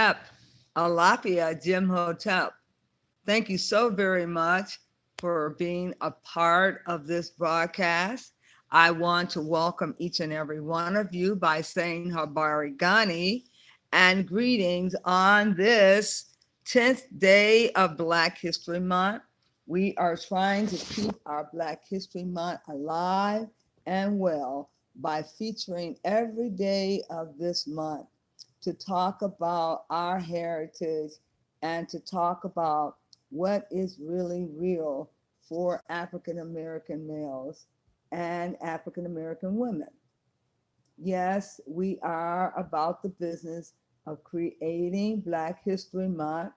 Hotep, Alafia Jim Hotep. Thank you so very much for being a part of this broadcast. I want to welcome each and every one of you by saying Habari Gani and greetings on this 10th day of Black History Month. We are trying to keep our Black History Month alive and well by featuring every day of this month to talk about our heritage and to talk about what is really real for African American males and African American women. Yes, we are about the business of creating Black History Month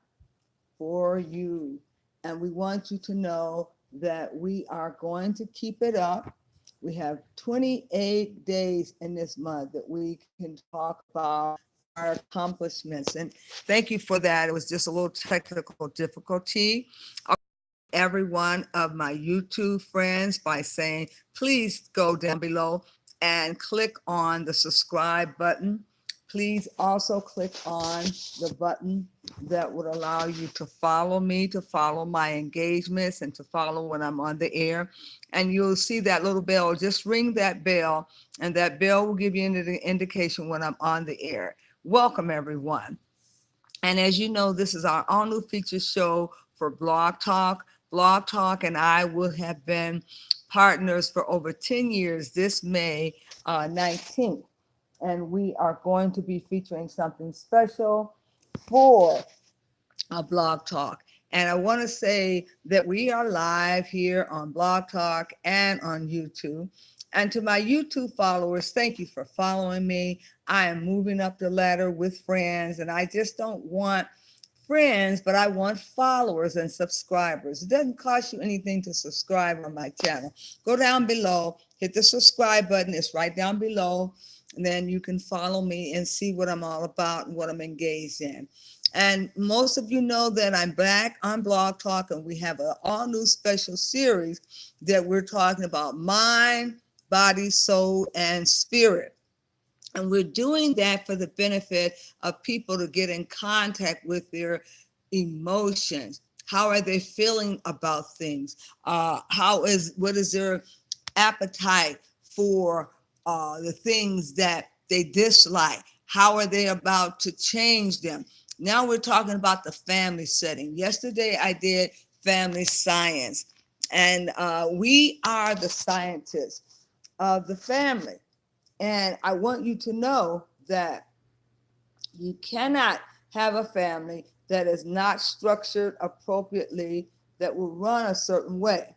for you. And we want you to know that we are going to keep it up. We have 28 days in this month that we can talk about our accomplishments. And thank you for that. It was just a little technical difficulty. Every one of my YouTube friends by saying, please go down below and click on the subscribe button. Please also click on the button that would allow you to follow me, to follow my engagements, and to follow when I'm on the air. And you'll see that little bell. Just ring that bell, and that bell will give you an indication when I'm on the air. Welcome, everyone. And as you know, this is our all new feature show for Blog Talk. Blog Talk and I will have been partners for over 10 years this May 19th. And we are going to be featuring something special for Blog Talk. And I want to say that we are live here on Blog Talk and on YouTube. And to my YouTube followers, thank you for following me. I am moving up the ladder with friends, and I just don't want friends, but I want followers and subscribers. It doesn't cost you anything to subscribe on my channel. Go down below, hit the subscribe button. It's right down below. And then you can follow me and see what I'm all about and what I'm engaged in. And most of you know that I'm back on Blog Talk, and we have an all new special series that we're talking about mind, body, soul, and spirit. And we're doing that for the benefit of people to get in contact with their emotions. How are they feeling about things? What is their appetite for the things that they dislike? How are they about to change them? Now we're talking about the family setting. Yesterday I did family science, and we are the scientists of the family. And I want you to know that you cannot have a family that is not structured appropriately, that will run a certain way.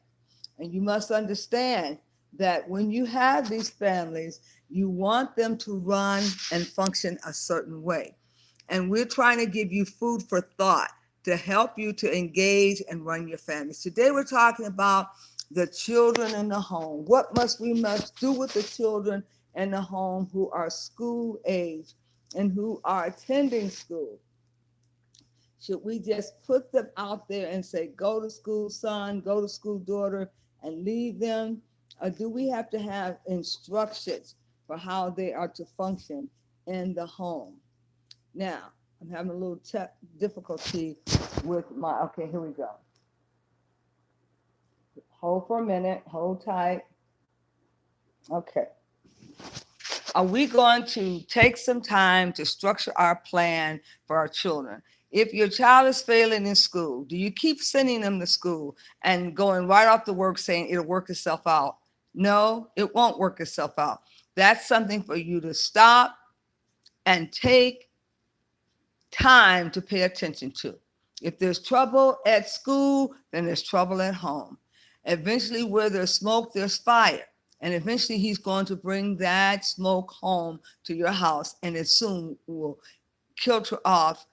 And you must understand that when you have these families, you want them to run and function a certain way. And we're trying to give you food for thought to help you to engage and run your families. Today we're talking about the children in the home. What must do with the children in the home who are school age and who are attending school? Should we just put them out there and say, go to school, son, go to school, daughter, and leave them? Or do we have to have instructions for how they are to function in the home? Now, I'm having a little difficulty with my, okay, here we go. Hold for a minute, hold tight. Okay. Are we going to take some time to structure our plan for our children? If your child is failing in school, do you keep sending them to school and going right off the work saying it'll work itself out? No, it won't work itself out. That's something for you to stop and take time to pay attention to. If there's trouble at school, then there's trouble at home. Eventually, where there's smoke, there's fire. And eventually, he's going to bring that smoke home to your house, and it soon will filter off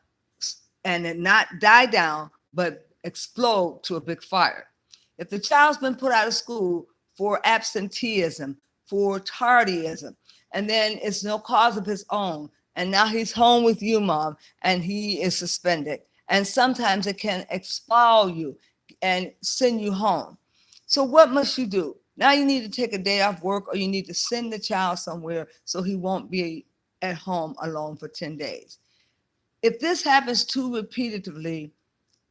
and it not die down, but explode to a big fire. If the child's been put out of school for absenteeism, for tardyism, and then it's no cause of his own, and now he's home with you, mom, and he is suspended. And sometimes it can expel you and send you home. So what must you do? Now you need to take a day off work, or you need to send the child somewhere so he won't be at home alone for 10 days. if this happens too repeatedly,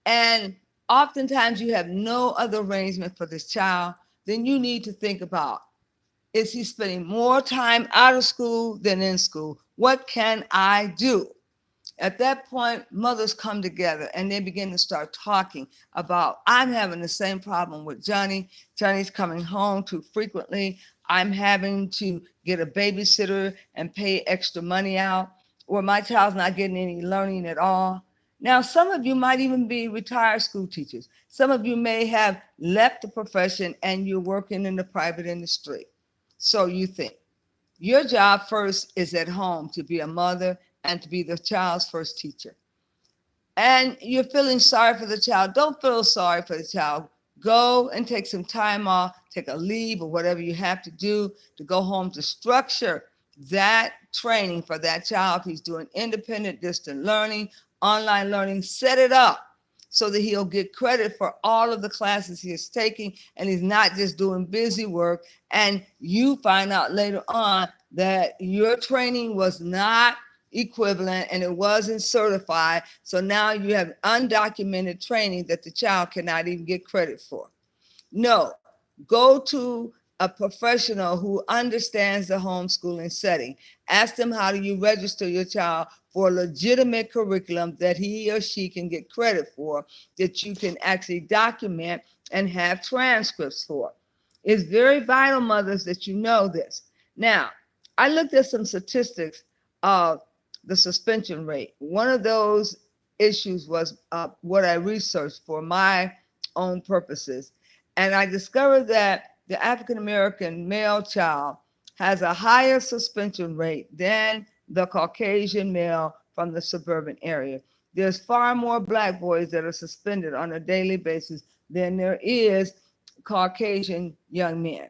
and oftentimes you have no other arrangement for this child, then you need to think about, is he spending more time out of school than in school? What can I do? At that point, mothers come together and they begin to start talking about, I'm having the same problem with Johnny. Johnny's coming home too frequently. I'm having to get a babysitter and pay extra money out, or my child's not getting any learning at all. Now, some of you might even be retired school teachers. Some of you may have left the profession and you're working in the private industry. So you think your job first is at home, to be a mother and to be the child's first teacher. And you're feeling sorry for the child. Don't feel sorry for the child. Go and take some time off, take a leave or whatever you have to do to go home to structure that training for that child. He's doing independent distant learning, online learning, set it up so that he'll get credit for all of the classes he is taking, and he's not just doing busy work. And you find out later on that your training was not equivalent and it wasn't certified. So now you have undocumented training that the child cannot even get credit for. No, go to a professional who understands the homeschooling setting. Ask them, how do you register your child for a legitimate curriculum that he or she can get credit for, that you can actually document and have transcripts for. It's very vital, mothers, that you know this. Now, I looked at some statistics of the suspension rate. One of those issues was what I researched for my own purposes. And I discovered that the African-American male child has a higher suspension rate than the Caucasian male from the suburban area. There's far more Black boys that are suspended on a daily basis than there is Caucasian young men.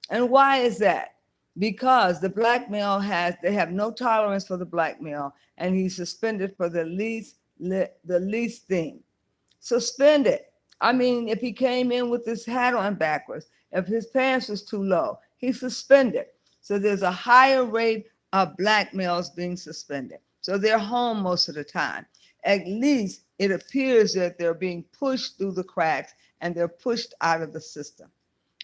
And why is that? Because the Black male they have no tolerance for the Black male, and he's suspended for the least thing. Suspended. I mean, if he came in with his hat on backwards, if his pants was too low, he's suspended. So there's a higher rate of Black males being suspended. So they're home most of the time. At least it appears that they're being pushed through the cracks and they're pushed out of the system.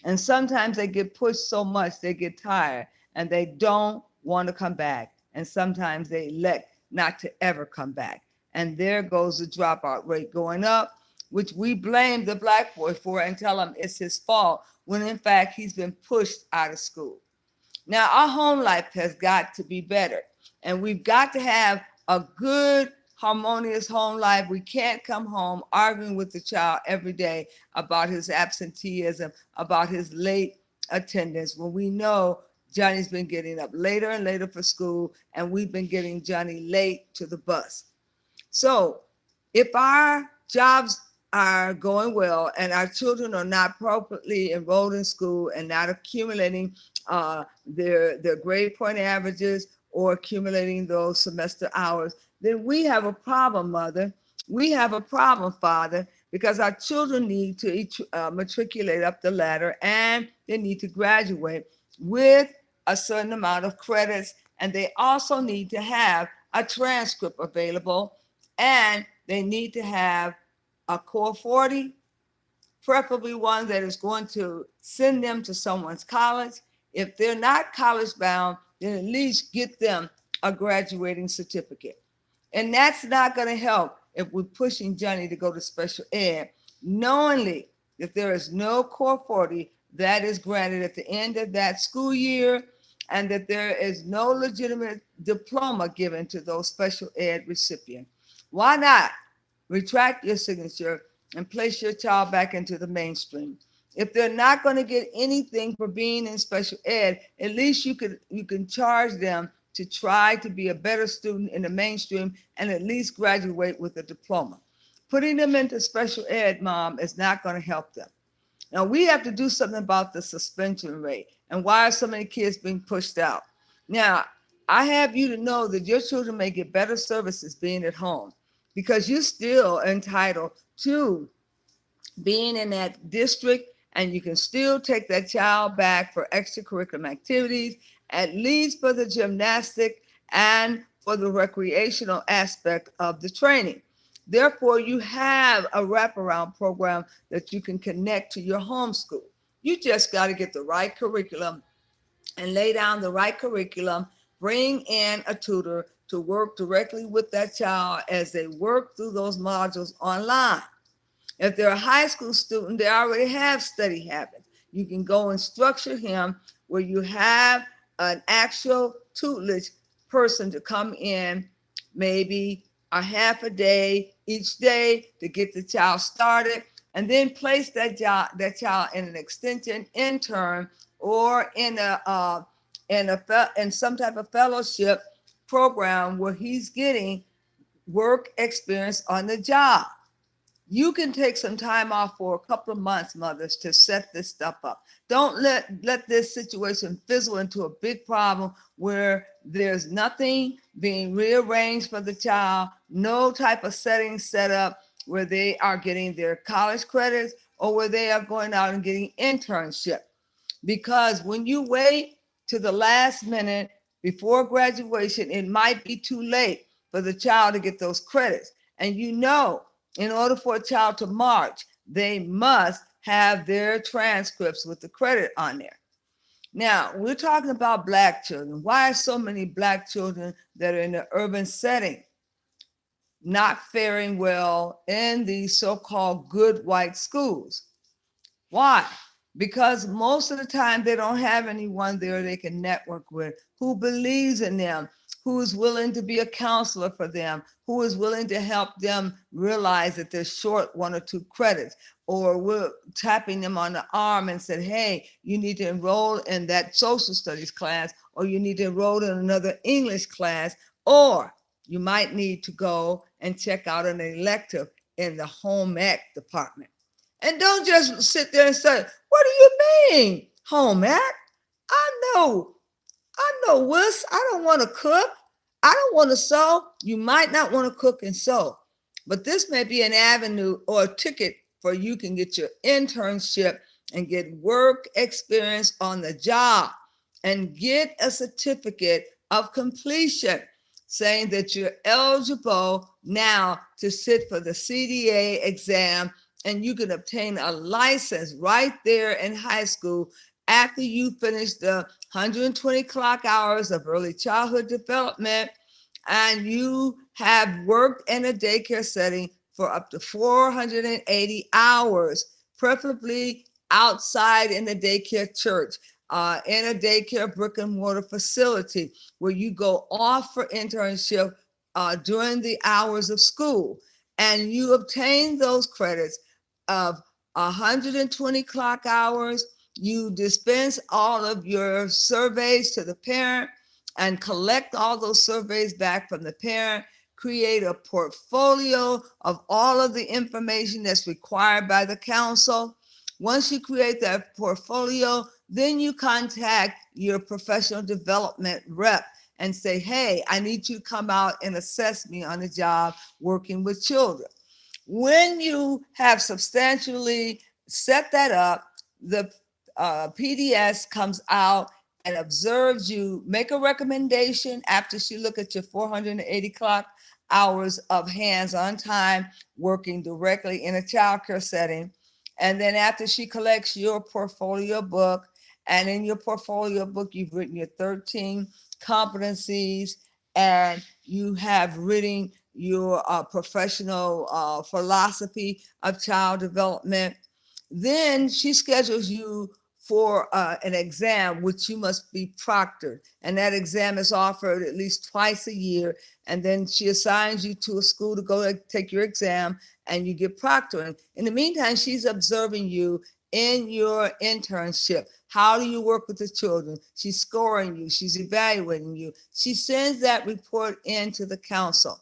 And sometimes they get pushed so much they get tired and they don't want to come back. And sometimes they elect not to ever come back. And there goes the dropout rate going up, which we blame the Black boy for and tell him it's his fault, when in fact he's been pushed out of school. Now, our home life has got to be better, and we've got to have a good, harmonious home life. We can't come home arguing with the child every day about his absenteeism, about his late attendance, when we know Johnny's been getting up later and later for school, and we've been getting Johnny late to the bus. So if our jobs are going well and our children are not appropriately enrolled in school and not accumulating their grade point averages or accumulating those semester hours, then we have a problem, mother. We have a problem, father, because our children need to matriculate up the ladder, and they need to graduate with a certain amount of credits, and they also need to have a transcript available, and they need to have a core 40, preferably one that is going to send them to someone's college. If they're not college bound, then at least get them a graduating certificate. And that's not going to help if we're pushing Johnny to go to special ed, knowingly that there is no core 40 that is granted at the end of that school year, and that there is no legitimate diploma given to those special ed recipients. Why not retract your signature and place your child back into the mainstream? If they're not going to get anything for being in special ed, at least you can charge them to try to be a better student in the mainstream and at least graduate with a diploma. Putting them into special ed, Mom, is not going to help them. Now, we have to do something about the suspension rate and why are so many kids being pushed out. Now, I have you to know that your children may get better services being at home, because you're still entitled to being in that district, and you can still take that child back for extracurricular activities, at least for the gymnastic and for the recreational aspect of the training. Therefore, you have a wraparound program that you can connect to your homeschool. You just got to get the right curriculum and lay down the right curriculum, bring in a tutor to work directly with that child as they work through those modules online. If they're a high school student, they already have study habits. You can go and structure him where you have an actual tutelage person to come in, maybe a half a day each day to get the child started, and then place that child in an extension intern or in some type of fellowship program where he's getting work experience on the job. You can take some time off for a couple of months, mothers, to set this stuff up. Don't let this situation fizzle into a big problem where there's nothing being rearranged for the child, no type of setting set up where they are getting their college credits or where they are going out and getting internship. Because when you wait to the last minute before graduation, it might be too late for the child to get those credits. And you know, in order for a child to march, they must have their transcripts with the credit on there. Now, we're talking about Black children. Why are so many Black children that are in the urban setting not faring well in these so-called good white schools? Why? Because most of the time they don't have anyone there they can network with who believes in them, who is willing to be a counselor for them, who is willing to help them realize that they're short 1 or 2 credits, or we're tapping them on the arm and said, hey, you need to enroll in that social studies class, or you need to enroll in another English class, or you might need to go and check out an elective in the home ec department. And don't just sit there and say, what do you mean, home ec? I know, Wiss, I don't want to cook. I don't want to sew. You might not want to cook and sew, but this may be an avenue or a ticket for you can get your internship and get work experience on the job and get a certificate of completion saying that you're eligible now to sit for the CDA exam, and you can obtain a license right there in high school after you finish the 120 clock hours of early childhood development, and you have worked in a daycare setting for up to 480 hours, preferably outside in a daycare church, in a daycare brick and mortar facility where you go off for internship during the hours of school, and you obtain those credits of 120 clock hours. You dispense all of your surveys to the parent and collect all those surveys back from the parent, create a portfolio of all of the information that's required by the council. Once you create that portfolio, then you contact your professional development rep and say, hey, I need you to come out and assess me on the job working with children. When you have substantially set that up, the PDS comes out and observes you, make a recommendation after she look at your 480 clock hours of hands-on time working directly in a childcare setting. And then after she collects your portfolio book, and in your portfolio book, you've written your 13 competencies, and you have written your professional philosophy of child development. Then she schedules you for an exam, which you must be proctored. And that exam is offered at least twice a year. And then she assigns you to a school to go take your exam, and you get proctoring. In the meantime, she's observing you in your internship. How do you work with the children? She's scoring you. She's evaluating you. She sends that report into the council.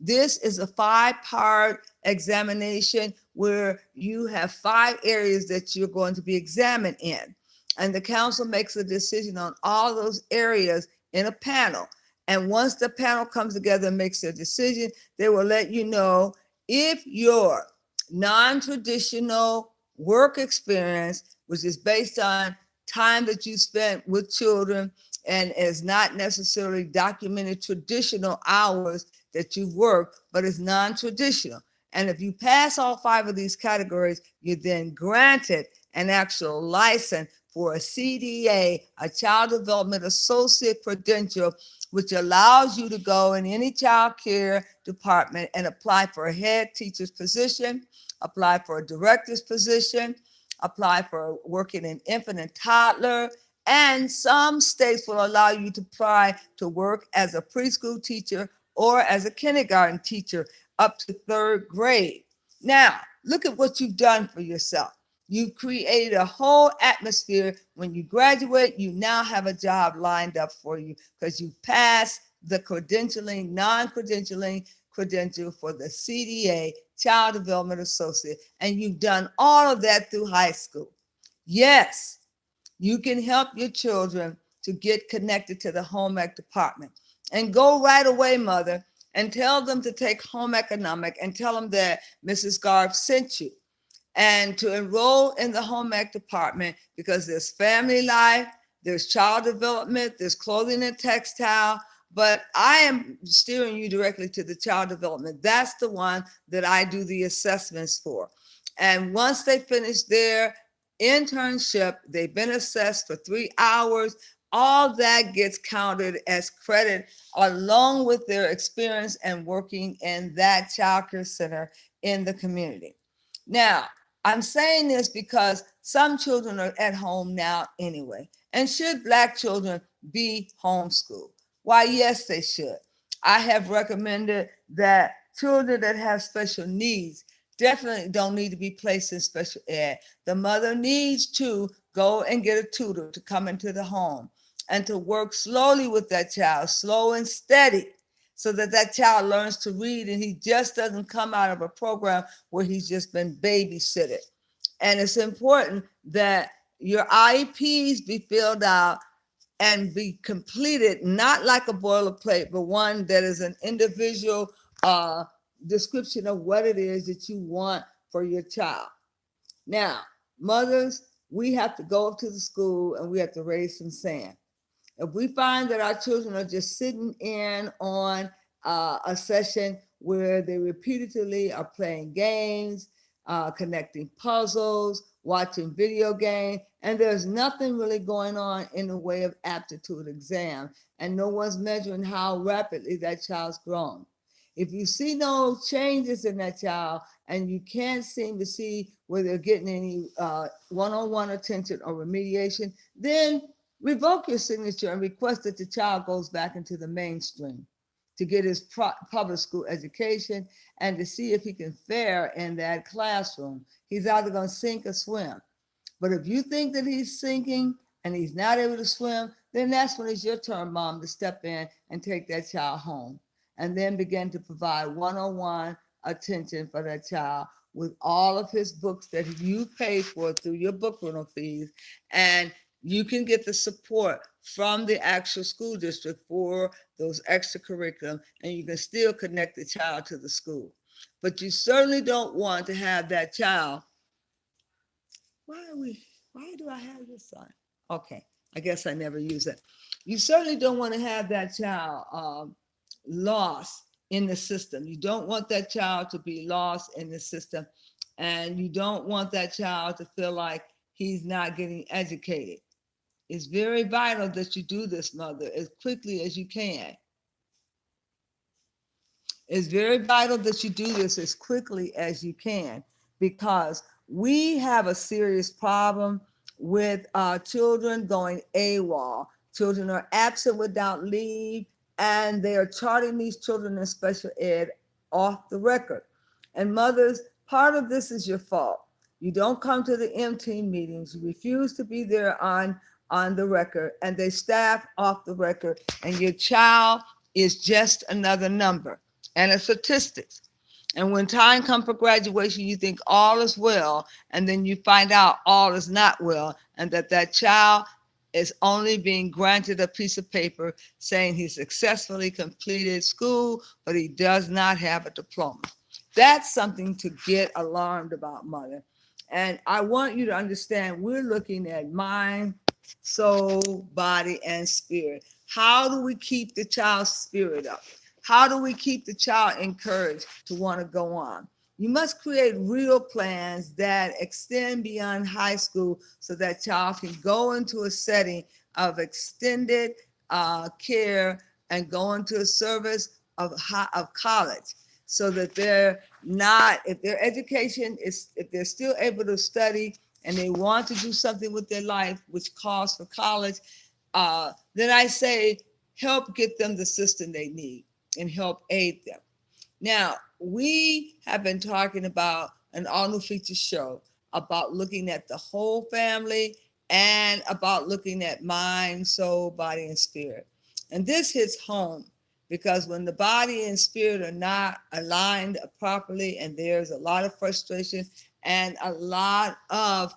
This is a 5-part examination where you have 5 areas that you're going to be examined in. And the council makes a decision on all those areas in a panel. And once the panel comes together and makes their decision, they will let you know if your non-traditional work experience, which is based on time that you spent with children and is not necessarily documented traditional hours that you work, but it's non-traditional. And if you pass all 5 of these categories, you're then granted an actual license for a CDA, a Child Development Associate credential, which allows you to go in any child care department and apply for a head teacher's position, apply for a director's position, apply for working in infant and toddler, and some states will allow you to apply to work as a preschool teacher or as a kindergarten teacher up to 3rd grade. Now, look at what you've done for yourself. You've created a whole atmosphere. When you graduate, you now have a job lined up for you because you passed the credentialing, non-credentialing credential for the CDA, Child Development Associate, and you've done all of that through high school. Yes, you can help your children to get connected to the home ec department. And go right away, mother, and tell them to take home economic and tell them that Mrs. Garb sent you, and to enroll in the home ec department because there's family life, there's child development, there's clothing and textile, but I am steering you directly to the child development. That's the one that I do the assessments for. And once they finish their internship, they've been assessed for 3 hours, all that gets counted as credit along with their experience and working in that child care center in the community. Now, I'm saying this because some children are at home now anyway. And should Black children be homeschooled? Why, yes, they should. I have recommended that children that have special needs definitely don't need to be placed in special ed. The mother needs to go and get a tutor to come into the home and to work slowly with that child, slow and steady, so that that child learns to read and he just doesn't come out of a program where he's just been babysitted. And it's important that your IEPs be filled out and be completed, not like a boilerplate, but one that is an individual description of what it is that you want for your child. Now, mothers, we have to go up to the school and we have to raise some sand. If we find that our children are just sitting in on a session where they repeatedly are playing games, connecting puzzles, watching video games, and there's nothing really going on in the way of aptitude exam, and no one's measuring how rapidly that child's grown. If you see no changes in that child and you can't seem to see where they're getting any one-on-one attention or remediation, then revoke your signature and request that the child goes back into the mainstream to get his public school education and to see if he can fare in that classroom. He's either going to sink or swim. But if you think that he's sinking and he's not able to swim, then that's when it's your turn, mom, to step in and take that child home and then begin to provide one-on-one attention for that child with all of his books that you pay for through your book rental fees. And you can get the support from the actual school district for those extracurriculum, and you can still connect the child to the school. But you certainly don't want to have that child. Why do I have this on? Okay, I guess I never use it. You certainly don't want to have that child lost in the system. You don't want that child to be lost in the system, and you don't want that child to feel like he's not getting educated. It's very vital that you do this, mother, as quickly as you can. It's very vital that you do this as quickly as you can, because we have a serious problem with children going AWOL. Children are absent without leave, and they are charting these children in special ed off the record. And mothers, part of this is your fault. You don't come to the M-team meetings. You refuse to be there on the record, and they staff off the record, and your child is just another number and a statistics. And when time comes for graduation, you think all is well, and then you find out all is not well, and that child is only being granted a piece of paper saying he successfully completed school, but he does not have a diploma. That's something to get alarmed about, mother. And I want you to understand, we're looking at mind, soul, body, and spirit. How do we keep the child's spirit up? How do we keep the child encouraged to want to go on? You must create real plans that extend beyond high school so that child can go into a setting of extended care and go into a service of college, so that they're not, if their education is, if they're still able to study and they want to do something with their life, which calls for college, then I say help get them the system they need and help aid them. Now, we have been talking about an all new feature show about looking at the whole family and about looking at mind, soul, body, and spirit. And this hits home because when the body and spirit are not aligned properly, and there's a lot of frustration and a lot of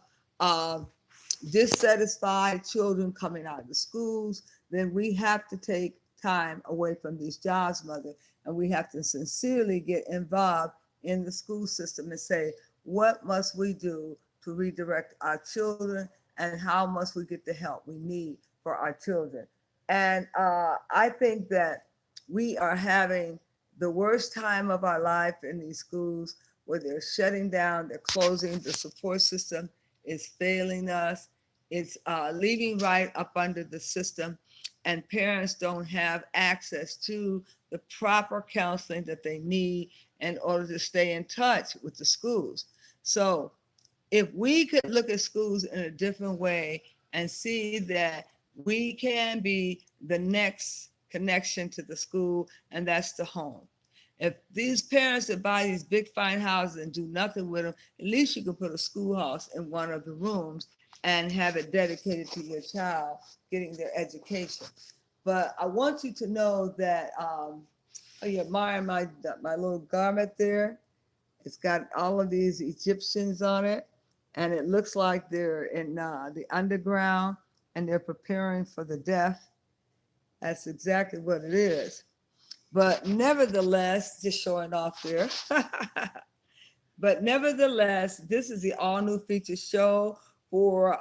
dissatisfied children coming out of the schools, then we have to take time away from these jobs, mother, and we have to sincerely get involved in the school system and say, what must we do to redirect our children, and how must we get the help we need for our children? And I think that we are having the worst time of our life in these schools, where they're shutting down, they're closing, the support system is failing us. It's leaving right up under the system, and parents don't have access to the proper counseling that they need in order to stay in touch with the schools. So if we could look at schools in a different way and see that we can be the next connection to the school, and that's the home. If these parents that buy these big fine houses and do nothing with them, at least you can put a schoolhouse in one of the rooms and have it dedicated to your child getting their education. But I want you to know that, oh, you admire my little garment there. It's got all of these Egyptians on it, and it looks like they're in the underground and they're preparing for the death. That's exactly what it is. But nevertheless, just showing off there. But nevertheless, this is the all new feature show for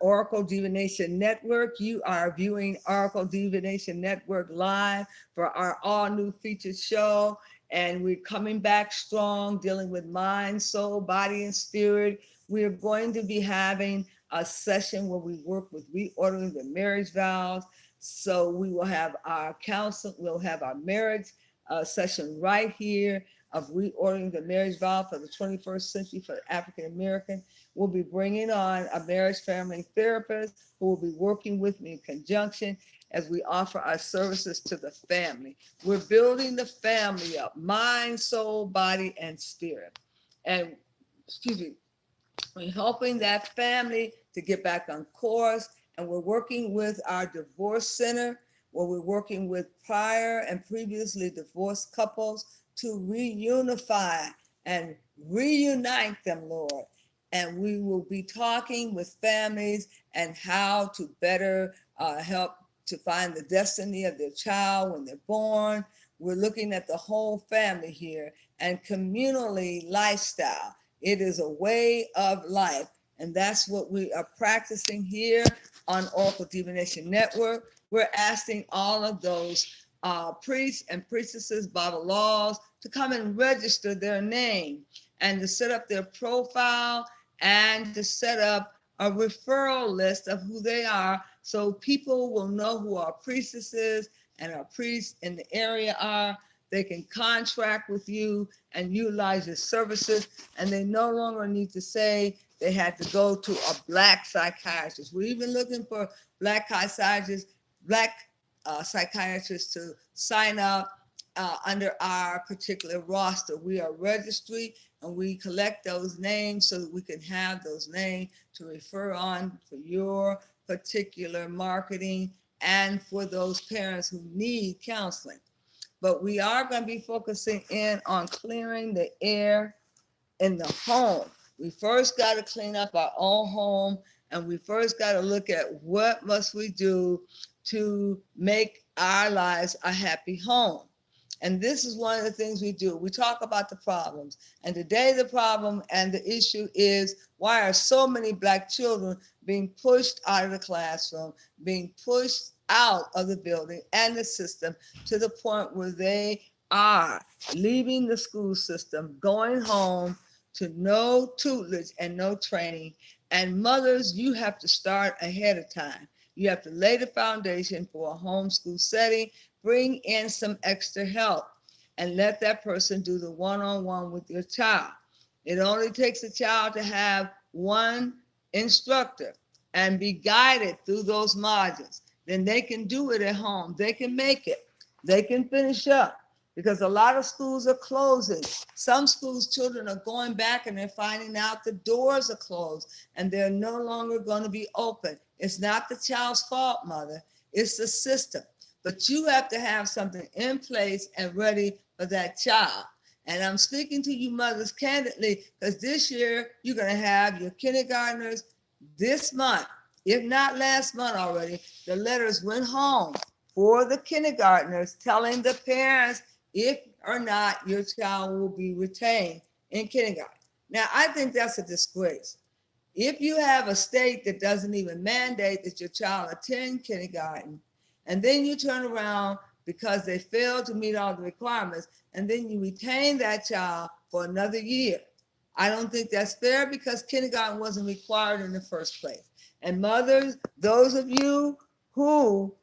Oracle Divination Network. You are viewing Oracle Divination Network live for our all new feature show. And we're coming back strong, dealing with mind, soul, body, and spirit. We're going to be having a session where we work with reordering the marriage vows. So we will have our counsel, we'll have our marriage session right here of reordering the marriage vow for the 21st century for the African American. We'll be bringing on a marriage family therapist who will be working with me in conjunction as we offer our services to the family. We're building the family up, mind, soul, body, and spirit. And we're helping that family to get back on course. And we're working with our divorce center, where we're working with prior and previously divorced couples to reunify and reunite them, Lord. And we will be talking with families and how to better help to find the destiny of their child when they're born. We're looking at the whole family here, and communally lifestyle. It is a way of life. And that's what we are practicing here on Oracle Divination Network. We're asking all of those priests and priestesses, Babalas, to come and register their name and to set up their profile and to set up a referral list of who they are, so people will know who our priestesses and our priests in the area are. They can contract with you and utilize your services, and they no longer need to say they had to go to a Black psychiatrist. We're even looking for Black psychiatrists, psychiatrists to sign up under our particular roster. We are a registry, and we collect those names so that we can have those names to refer on for your particular marketing and for those parents who need counseling. But we are going to be focusing in on clearing the air in the home. We first got to clean up our own home, and we first got to look at what must we do to make our lives a happy home. And this is one of the things we do. We talk about the problems. And today, the problem and the issue is, why are so many Black children being pushed out of the classroom, being pushed out of the building and the system, to the point where they are leaving the school system, going home to no tutelage and no training. And mothers, you have to start ahead of time. You have to lay the foundation for a homeschool setting, bring in some extra help, and let that person do the one-on-one with your child. It only takes a child to have one instructor and be guided through those modules. Then they can do it at home. They can make it. They can finish up, because a lot of schools are closing. Some schools, children are going back and they're finding out the doors are closed and they're no longer going to be open. It's not the child's fault, mother. It's the system. But you have to have something in place and ready for that child. And I'm speaking to you mothers candidly, because this year you're going to have your kindergartners this month, if not last month already. The letters went home for the kindergartners telling the parents if or not your child will be retained in kindergarten. Now, I think that's a disgrace. If you have a state that doesn't even mandate that your child attend kindergarten, and then you turn around because they failed to meet all the requirements, and then you retain that child for another year, I don't think that's fair, because kindergarten wasn't required in the first place. And mothers, those of you who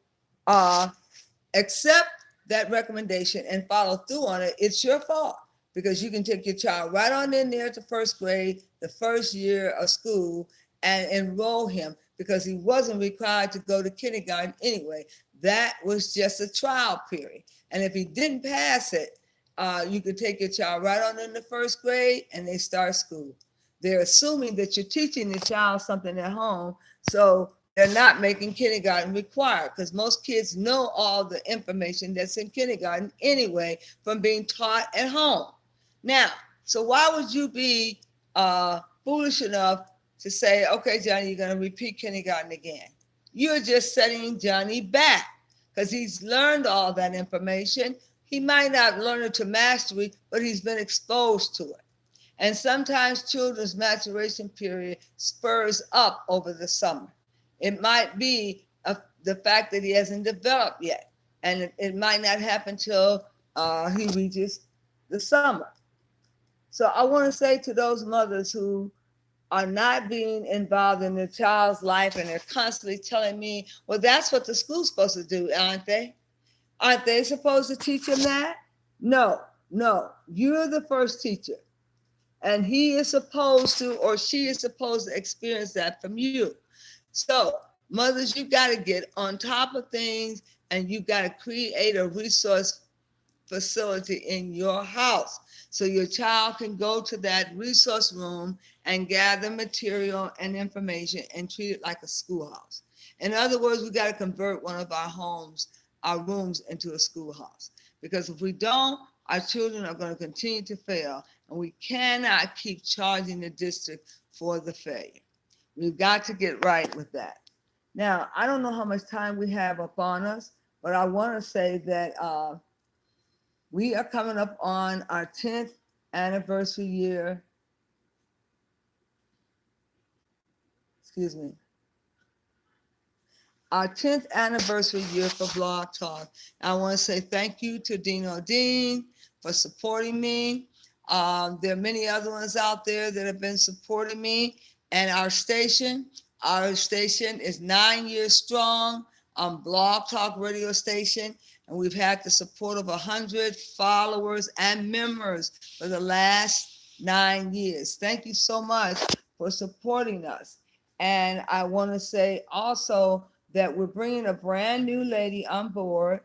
accept that recommendation and follow through on it, it's your fault, because you can take your child right on in there to first grade, the first year of school, and enroll him, because he wasn't required to go to kindergarten anyway. That was just a trial period. And if he didn't pass it, you could take your child right on in the first grade and they start school. They're assuming that you're teaching the child something at home, so they're not making kindergarten required, because most kids know all the information that's in kindergarten anyway from being taught at home. Now, so why would you be foolish enough to say, okay, Johnny, you're going to repeat kindergarten again? You're just setting Johnny back, because he's learned all that information. He might not learn it to mastery, but he's been exposed to it. And sometimes children's maturation period spurs up over the summer. It might be the fact that he hasn't developed yet, and it might not happen till he reaches the summer. So I want to say to those mothers who are not being involved in their child's life, and they're constantly telling me, well, that's what the school's supposed to do, aren't they? Aren't they supposed to teach him that? No, you're the first teacher. And he is supposed to, or she is supposed to experience that from you. So, mothers, you got to get on top of things, and you got to create a resource facility in your house so your child can go to that resource room and gather material and information and treat it like a schoolhouse. In other words, we got to convert one of our homes, our rooms, into a schoolhouse. Because if we don't, our children are going to continue to fail, and we cannot keep charging the district for the failure. We've got to get right with that. Now, I don't know how much time we have upon us, but I want to say that we are coming up on our 10th anniversary year. Our 10th anniversary year for Blog Talk. I want to say thank you to Dean O'Dean for supporting me. There are many other ones out there that have been supporting me. And our station is 9 years strong on Blog Talk radio station. And we've had the support of 100 followers and members for the last 9 years. Thank you so much for supporting us. And I want to say also that we're bringing a brand new lady on board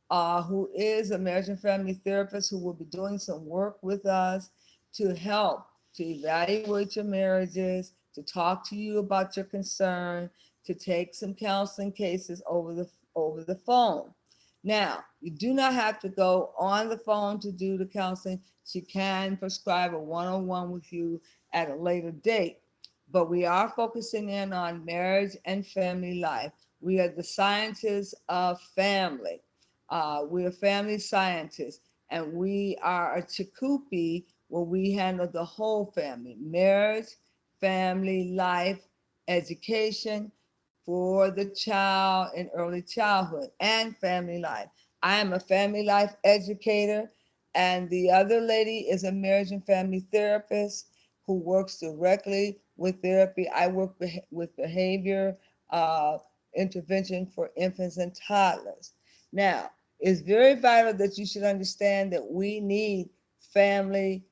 who is a marriage and family therapist, who will be doing some work with us to help to evaluate your marriages, to talk to you about your concern, to take some counseling cases over the phone. Now, you do not have to go on the phone to do the counseling. She can prescribe a one-on-one with you at a later date. But we are focusing in on marriage and family life. We are the scientists of family. We are family scientists. And we are a Chikupi where we handle the whole family, marriage, family, life, education for the child in early childhood and family life. I am a family life educator, and the other lady is a marriage and family therapist who works directly with therapy. I work with behavior intervention for infants and toddlers. Now, it's very vital that you should understand that we need family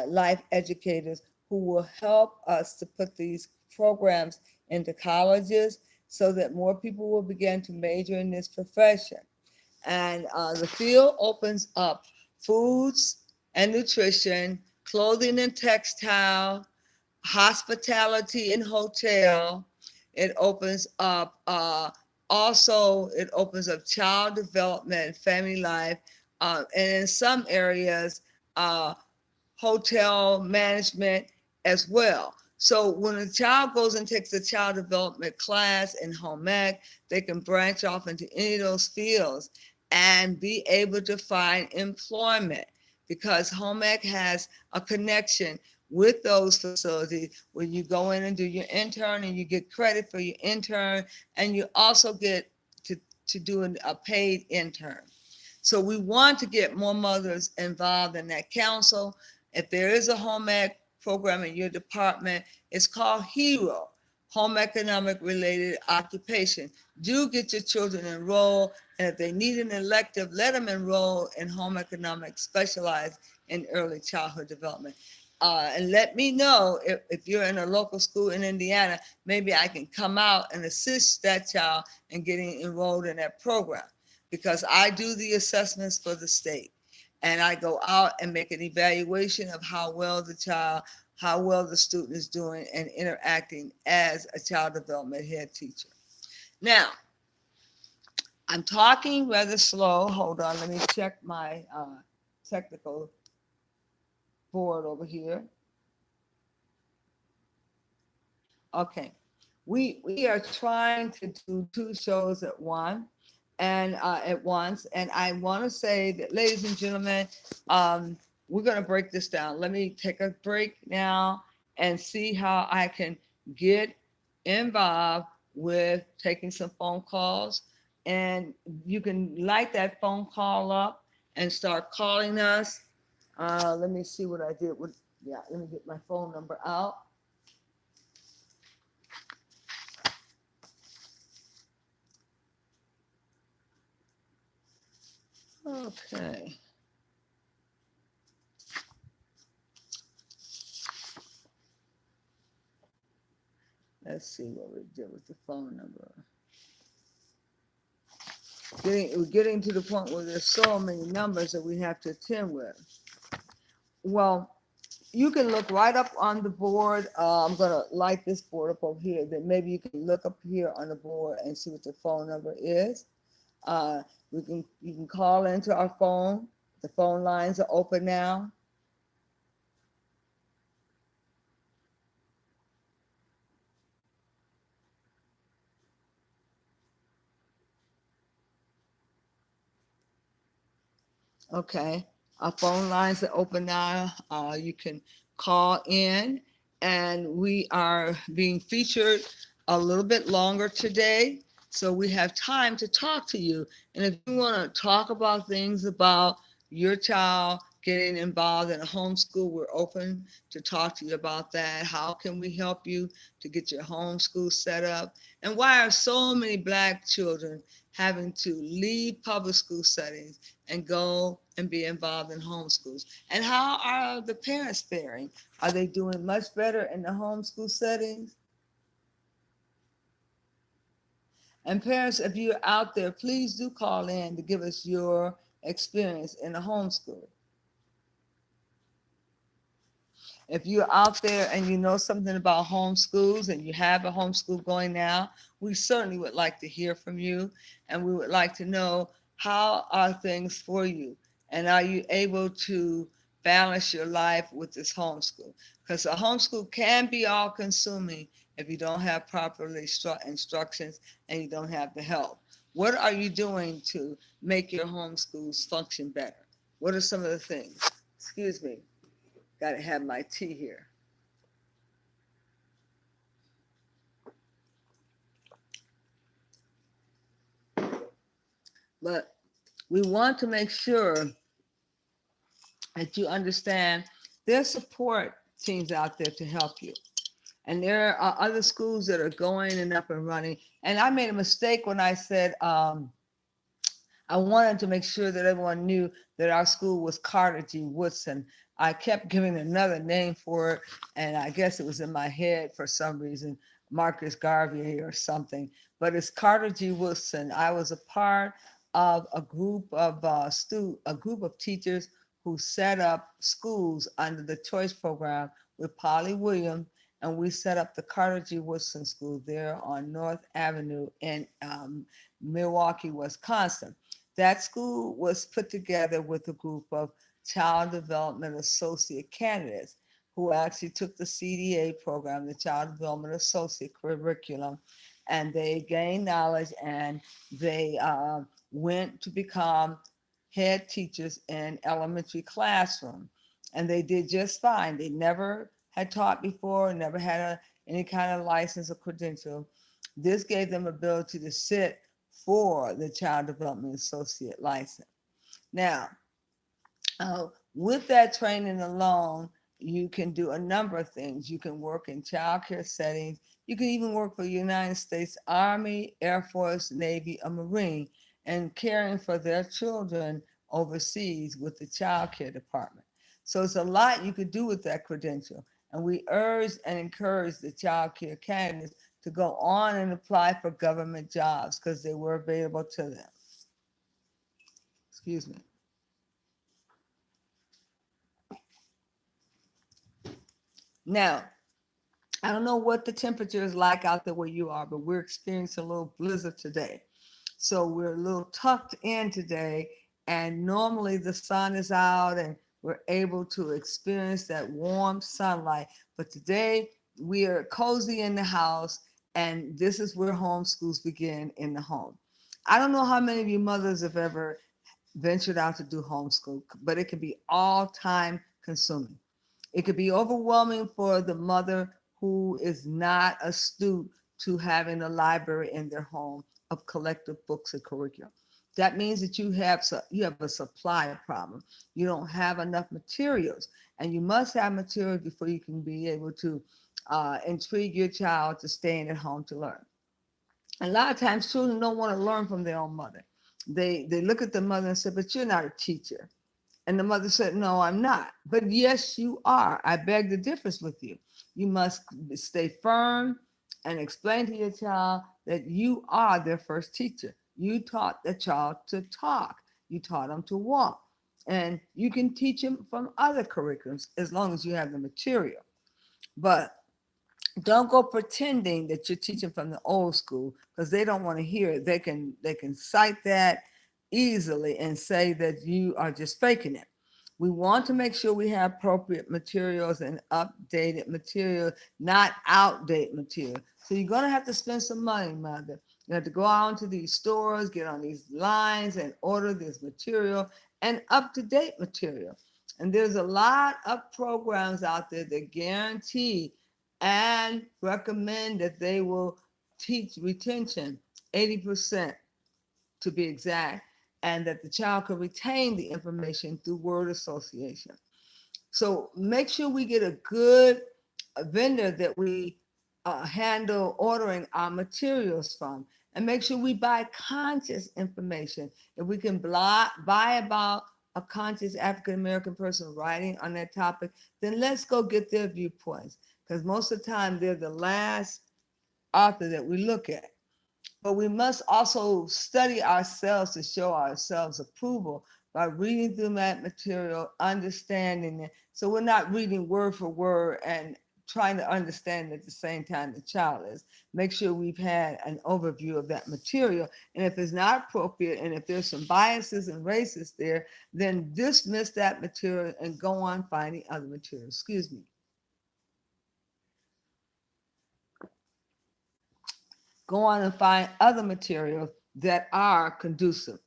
life educators who will help us to put these programs into colleges so that more people will begin to major in this profession. And the field opens up foods and nutrition, clothing and textile, hospitality and hotel. It opens up it opens up child development, family life, and in some areas, uh, hotel management as well. So when a child goes and takes a child development class in home ec, they can branch off into any of those fields and be able to find employment because home ec has a connection with those facilities where you go in and do your intern and you get credit for your intern and you also get to do a paid intern. So we want to get more mothers involved in that council. If there is a home ec program in your department, it's called HERO, Home Economic Related Occupation. Do get your children enrolled, and if they need an elective, let them enroll in home economics specialized in early childhood development. And let me know if you're in a local school in Indiana, maybe I can come out and assist that child in getting enrolled in that program because I do the assessments for the state and I go out and make an evaluation of how well the student is doing and interacting as a child development head teacher. Now, I'm talking rather slow. Hold on, let me check my technical board over here. Okay, we are trying to do two shows at once, and I want to say that, ladies and gentlemen, we're going to break this down. Let me take a break now and see how I can get involved with taking some phone calls, and you can light that phone call up and start calling us. Let me see what I did with. Yeah, let me get my phone number out. Okay. Let's see what we did with the phone number. We're getting to the point where there's so many numbers that we have to attend with. Well, you can look right up on the board. I'm gonna light this board up over here. Then maybe you can look up here on the board and see what the phone number is. You can call into our phone. The phone lines are open now. Okay, our phone lines are open now. You can call in, and we are being featured a little bit longer today, so we have time to talk to you. And if you want to talk about things about your child getting involved in a homeschool, we're open to talk to you about that. How can we help you to get your homeschool set up? And why are so many Black children having to leave public school settings and go and be involved in homeschools? And how are the parents faring? Are they doing much better in the homeschool settings? And parents, if you're out there, please do call in to give us your experience in the homeschool. If you're out there and you know something about homeschools and you have a homeschool going now, we certainly would like to hear from you. And we would like to know, how are things for you? And are you able to balance your life with this homeschool? Because a homeschool can be all consuming if you don't have properly instructions and you don't have the help. What are you doing to make your homeschools function better? What are some of the things? Excuse me, got to have my tea here. But we want to make sure that you understand there's support teams out there to help you. And there are other schools that are going and up and running. And I made a mistake when I said I wanted to make sure that everyone knew that our school was Carter G. Woodson. I kept giving another name for it, and I guess it was in my head for some reason, Marcus Garvey or something. But it's Carter G. Woodson. I was a part of a group of a group of teachers who set up schools under the choice program with Polly Williams, and we set up the Carter G. Woodson School there on North Avenue in Milwaukee, Wisconsin. That school was put together with a group of Child Development Associate candidates who actually took the CDA program, the Child Development Associate curriculum, and they gained knowledge and they went to become head teachers in elementary classroom. And they did just fine. They never had taught before, never had any kind of license or credential. This gave them ability to sit for the Child Development Associate license. Now, with that training alone, you can do a number of things. You can work in child care settings. You can even work for the United States Army, Air Force, Navy, or Marine, and caring for their children overseas with the child care department. So it's a lot you could do with that credential. And we urge and encourage the child care candidates to go on and apply for government jobs because they were available to them. Excuse me. Now, I don't know what the temperature is like out there where you are, but we're experiencing a little blizzard today. So we're a little tucked in today, and normally the sun is out and we're able to experience that warm sunlight. But today we are cozy in the house, and this is where homeschools begin in the home. I don't know how many of you mothers have ever ventured out to do homeschool, but it can be all time consuming. It could be overwhelming for the mother who is not astute to having a library in their home of collective books and curriculum. That means that you have a supply problem. You don't have enough materials, and you must have materials before you can be able to intrigue your child to staying at home to learn. A lot of times, children don't want to learn from their own mother. They look at the mother and say, "But you're not a teacher." And the mother said, "No, I'm not." But yes, you are. I beg the difference with you. You must stay firm and explain to your child that you are their first teacher. You taught the child to talk. You taught them to walk. And you can teach them from other curriculums as long as you have the material. But don't go pretending that you're teaching from the old school because they don't want to hear it. They can cite that easily and say that you are just faking it. We want to make sure we have appropriate materials and updated material, not outdated material. So you're going to have to spend some money, mother. You have to go out to these stores, get on these lines and order this material and up-to-date material. And there's a lot of programs out there that guarantee and recommend that they will teach retention 80% to be exact, and that the child can retain the information through word association. So make sure we get a good vendor that we handle ordering our materials from, and make sure we buy conscious information. If we can buy about a conscious African American person writing on that topic, then let's go get their viewpoints, because most of the time they're the last author that we look at. But we must also study ourselves to show ourselves approval by reading through that material, understanding it. So we're not reading word for word and trying to understand at the same time the child is. Make sure we've had an overview of that material. And if it's not appropriate, and if there's some biases and races there, then dismiss that material and go on finding other material. Excuse me. Go on and find other materials that are conducive.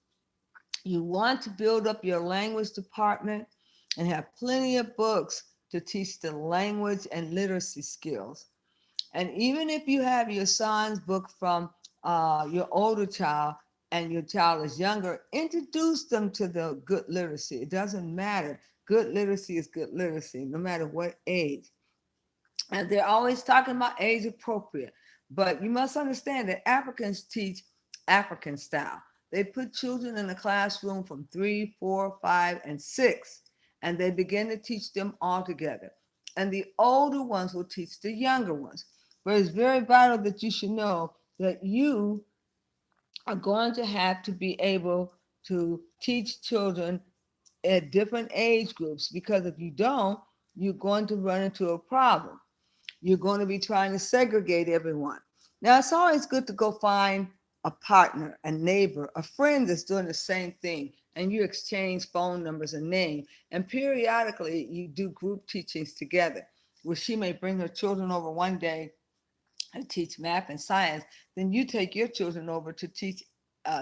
You want to build up your language department and have plenty of books to teach the language and literacy skills. And even if you have your son's book from your older child and your child is younger, introduce them to the good literacy. It doesn't matter. Good literacy is good literacy, no matter what age. And they're always talking about age appropriate. But you must understand that Africans teach African style. They put children in the classroom from 3, 4, 5, and 6, and they begin to teach them all together. And the older ones will teach the younger ones. But it's very vital that you should know that you are going to have to be able to teach children at different age groups, because if you don't, you're going to run into a problem. You're going to be trying to segregate everyone. Now, it's always good to go find a partner, a neighbor, a friend that's doing the same thing, and you exchange phone numbers and names. And periodically, you do group teachings together, where she may bring her children over one day and teach math and science. Then you take your children over to teach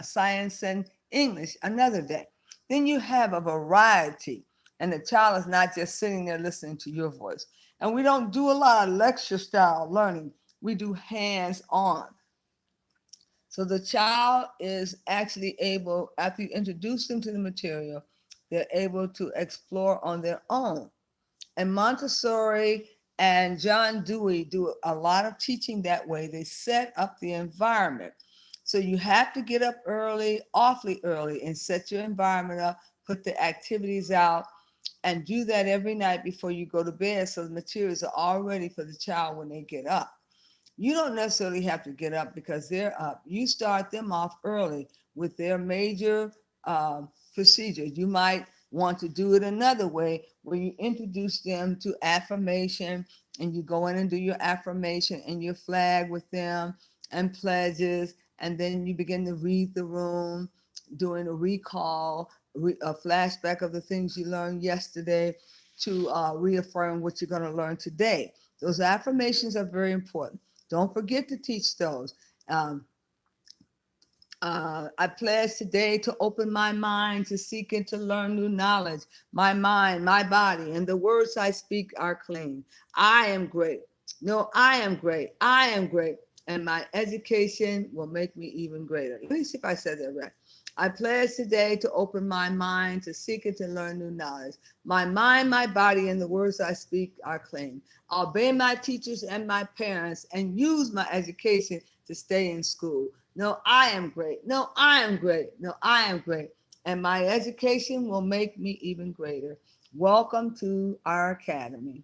science and English another day. Then you have a variety, and the child is not just sitting there listening to your voice. And we don't do a lot of lecture style learning. We do hands on. So the child is actually able, after you introduce them to the material, they're able to explore on their own. And Montessori and John Dewey do a lot of teaching that way. They set up the environment. So you have to get up early, awfully early, and set your environment up, put the activities out, and do that every night before you go to bed, so the materials are all ready for the child when they get up. You don't necessarily have to get up because they're up. You start them off early with their major procedures. You might want to do it another way, where you introduce them to affirmation, and you go in and do your affirmation and your flag with them and pledges, and then you begin to read the room, doing a recall, a flashback of the things you learned yesterday to reaffirm what you're going to learn today. Those affirmations are very important. Don't forget to teach those. I pledge today to open my mind to seek and to learn new knowledge. My mind, my body, and the words I speak are clean. I am great. No, I am great. I am great. And my education will make me even greater. Let me see if I said that right. I pledge today to open my mind to seek and to learn new knowledge. My mind, my body, and the words I speak are clean. I'll obey my teachers and my parents and use my education to stay in school. No, I am great. No, I am great. No, I am great. And my education will make me even greater. Welcome to our academy.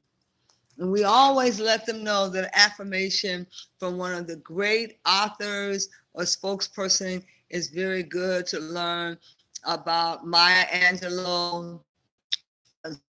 And we always let them know that affirmation from one of the great authors or spokesperson is very good to learn about. Maya Angelou,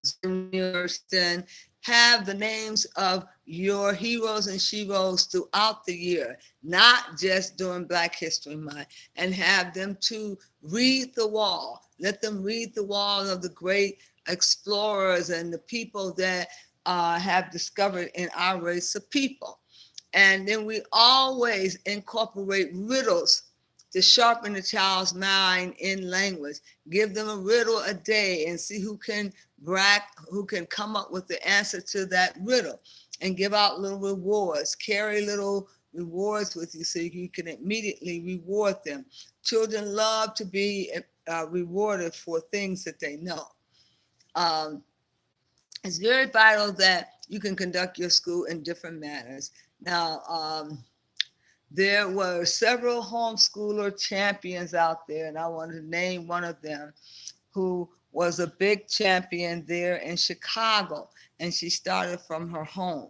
Zimri Hurston. Have the names of your heroes and sheroes throughout the year, not just during Black History Month, and have them to read the wall. Let them read the wall of the great explorers and the people that have discovered in our race of people. And then we always incorporate riddles to sharpen the child's mind in language. Give them a riddle a day and see who can come up with the answer to that riddle, and give out little rewards. Carry little rewards with you so you can immediately reward them. Children love to be rewarded for things that they know. It's very vital that you can conduct your school in different manners. Now, there were several homeschooler champions out there, and I want to name one of them who was a big champion there in Chicago, and she started from her home.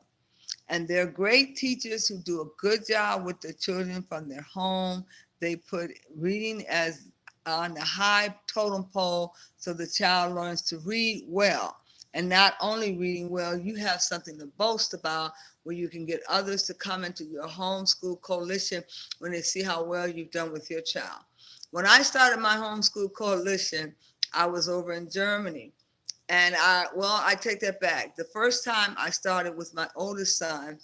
And they're great teachers who do a good job with the children from their home. They put reading as on the high totem pole so the child learns to read well. And not only reading well, you have something to boast about, where you can get others to come into your homeschool coalition when they see how well you've done with your child. When I started my homeschool coalition, I was over in Germany. And I take that back. The first time I started with my oldest son,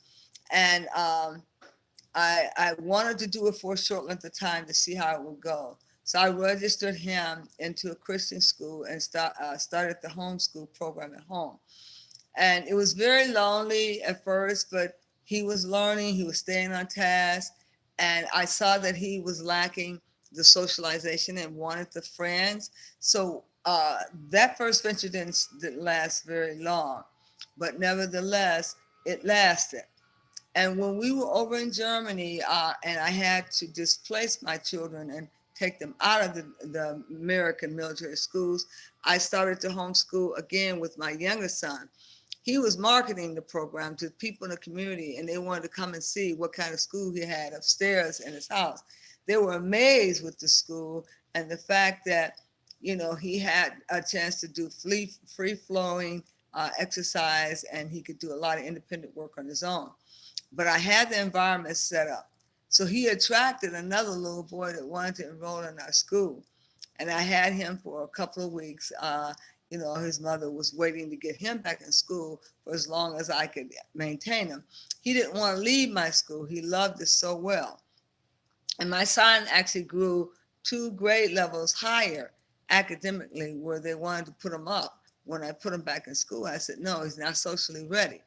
and I wanted to do it for a short length of time to see how it would go. So I registered him into a Christian school and started the homeschool program at home. And it was very lonely at first, but he was learning, he was staying on task. And I saw that he was lacking the socialization and wanted the friends. So that first venture didn't last very long, but nevertheless, it lasted. And when we were over in Germany, and I had to displace my children and take them out of the American military schools, I started to homeschool again with my youngest son. He was marketing the program to people in the community, and they wanted to come and see what kind of school he had upstairs in his house. They were amazed with the school and the fact that, he had a chance to do free flowing exercise, and he could do a lot of independent work on his own. But I had the environment set up. So he attracted another little boy that wanted to enroll in our school. And I had him for a couple of weeks. His mother was waiting to get him back in school for as long as I could maintain him. He didn't want to leave my school. He loved it so well. And my son actually grew 2 grade levels higher academically, where they wanted to put him up. When I put him back in school, I said, no, he's not socially ready.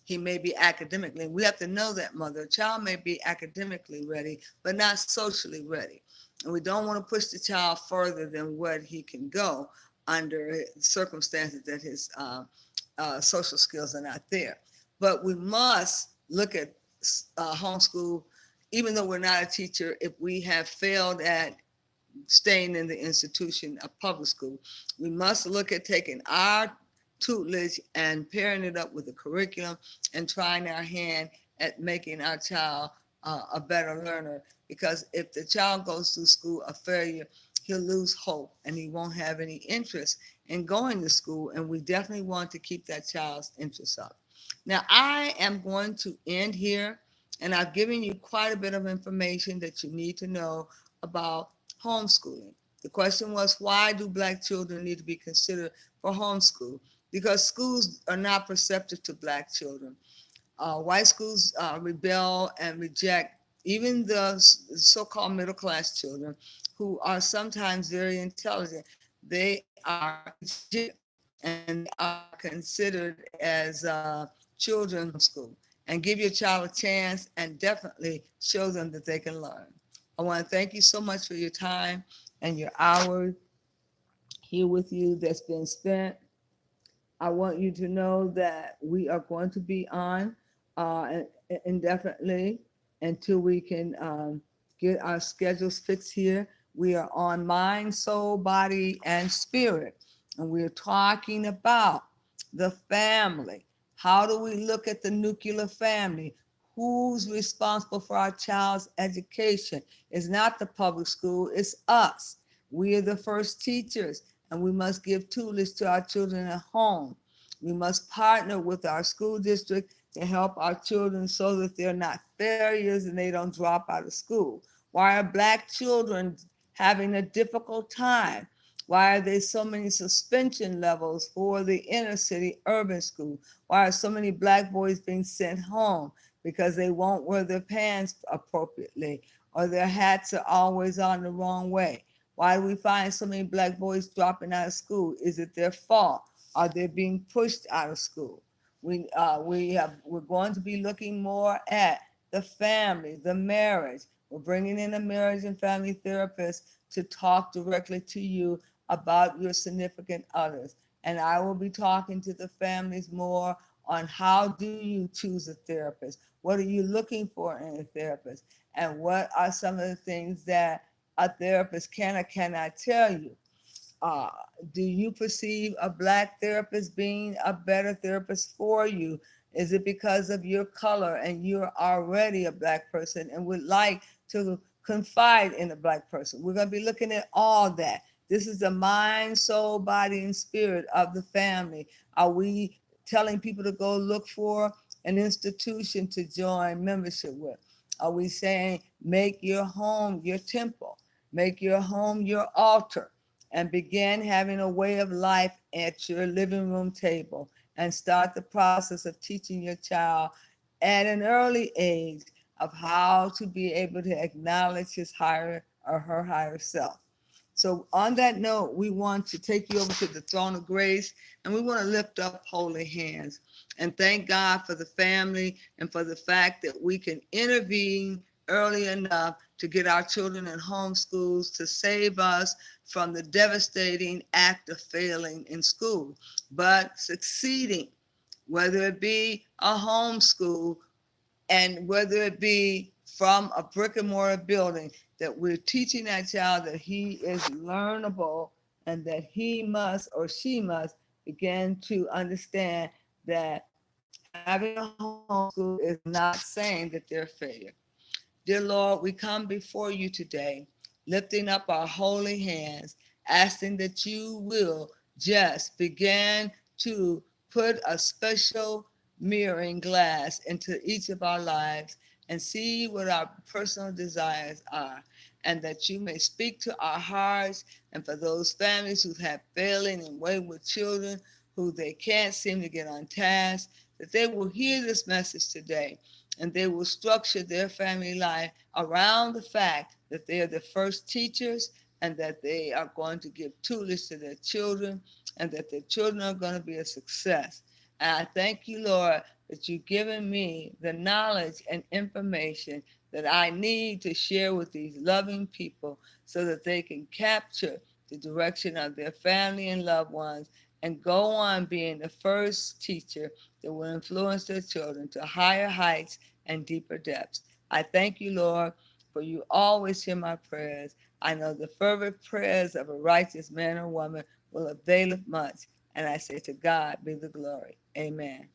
He may be academically. We have to know that, mother. A child may be academically ready, but not socially ready. And we don't want to push the child further than what he can go under circumstances that his social skills are not there. But we must look at homeschool, even though we're not a teacher, if we have failed at staying in the institution of public school, we must look at taking our tutelage and pairing it up with the curriculum and trying our hand at making our child a better learner. Because if the child goes through school a failure, he'll lose hope and he won't have any interest in going to school. And we definitely want to keep that child's interest up. Now, I am going to end here, and I've given you quite a bit of information that you need to know about homeschooling. The question was, why do Black children need to be considered for homeschool? Because schools are not receptive to Black children. White schools rebel and reject even the so-called middle-class children who are sometimes very intelligent. They are and are considered as children from school. And give your child a chance and definitely show them that they can learn. I want to thank you so much for your time and your hours here with you that's been spent. I want you to know that we are going to be on indefinitely until we can get our schedules fixed here. We are on mind, soul, body, and spirit. And we're talking about the family. How do we look at the nuclear family? Who's responsible for our child's education? It's not the public school, it's us. We are the first teachers, and we must give tutelage to our children at home. We must partner with our school district to help our children so that they're not failures and they don't drop out of school. Why are Black children having a difficult time? Why are there so many suspension levels for the inner city urban school? Why are so many Black boys being sent home? Because they won't wear their pants appropriately, or their hats are always on the wrong way. Why do we find so many Black boys dropping out of school? Is it their fault? Are they being pushed out of school? We're going to be looking more at the family, the marriage. We're bringing in a marriage and family therapist to talk directly to you about your significant others. And I will be talking to the families more on how do you choose a therapist? What are you looking for in a therapist? And what are some of the things that a therapist can or cannot tell you? Uh, do you perceive a Black therapist being a better therapist for you? Is it because of your color and you're already a Black person and would like to confide in a Black person? We're going to be looking at all that. This is the mind, soul, body, and spirit of the family. Are we telling people to go look for an institution to join membership with? Are we saying make your home your temple, make your home your altar, and begin having a way of life at your living room table, and start the process of teaching your child at an early age of how to be able to acknowledge his higher or her higher self? So on that note, we want to take you over to the throne of grace, and we want to lift up holy hands and thank God for the family and for the fact that we can intervene early enough to get our children in homeschools to save us from the devastating act of failing in school, but succeeding, whether it be a homeschool and whether it be from a brick and mortar building, that we're teaching that child that he is learnable and that he must or she must begin to understand that having a homeschool is not saying that they're a failure. Dear Lord, we come before you today, lifting up our holy hands, asking that you will just begin to put a special mirroring glass into each of our lives and see what our personal desires are, and that you may speak to our hearts. And for those families who have failing and wayward children who they can't seem to get on task, that they will hear this message today and they will structure their family life around the fact that they are the first teachers and that they are going to give tutelage to their children and that their children are going to be a success. And I thank you, Lord, that you've given me the knowledge and information that I need to share with these loving people so that they can capture the direction of their family and loved ones and go on being the first teacher that will influence their children to higher heights and deeper depths. I thank you, Lord, for you always hear my prayers. I know the fervent prayers of a righteous man or woman will avail much. And I say, to God be the glory. Amen.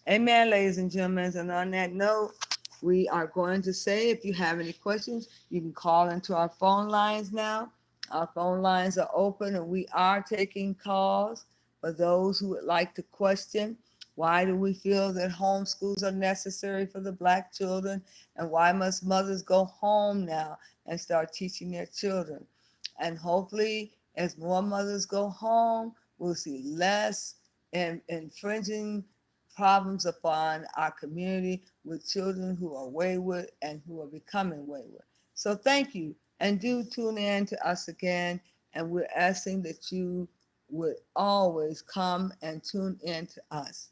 Amen, ladies and gentlemen. And on that note, we are going to say, if you have any questions, you can call into our phone lines now. Our phone lines are open and we are taking calls for those who would like to question. Why do we feel that homeschools are necessary for the Black children? And why must mothers go home now and start teaching their children? And hopefully, as more mothers go home, we'll see less infringing problems upon our community with children who are wayward and who are becoming wayward. So thank you, and do tune in to us again. And we're asking that you would always come and tune in to us.